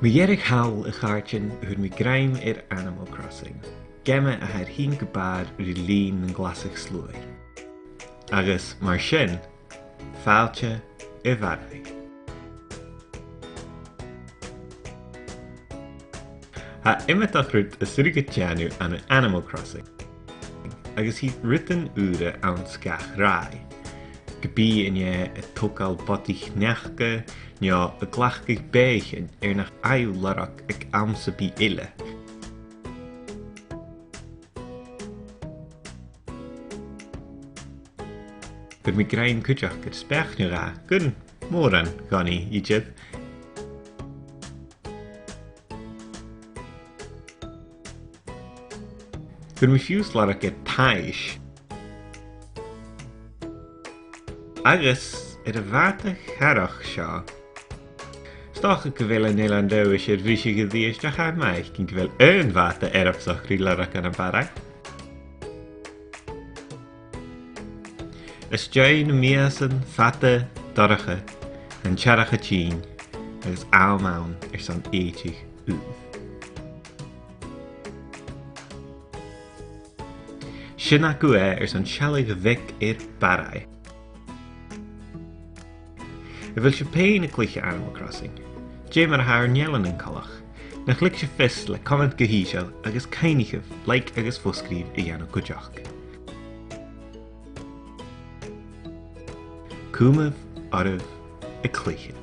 Barraigh hawl a chairtin chun mi greim Animal Crossing. Gemma a haar hín go bad ri lín an glasach slúi. Agus mar sin, fáilte I Barraigh. Ha imitach rud a surige teanú an Animal Crossing. Agus hí rutan úra an Geamhradh. Gebí in je het tógáil botich neachge, nja a glachgig beig en nach aiw larach ag amsa bí ille. Gur mi grain cúteach gur spech nu ra, gun móran gani I jib. Gur mi fiús larach ag taish. Agus a bhata charach seo. Stocha go bhfuil an Neilandóis ar bhríse go dtíosteach a maiid cin go bhfuil an bhata arabsach rí larach an Barraigh. Is deir na míasan fata doracha an tearacha tín agus ámán san éitich úd. Sin acu san sealaigh a bhic Barraigh. Bhfuil se péin a Cluicheamaid Crossing. Geamhradh neallan an colach. Na chlic se fis le comment go híseal agus cainigh like agus foscríb I dhéanamh cúteach. Cúmamh oribh a Cluiche.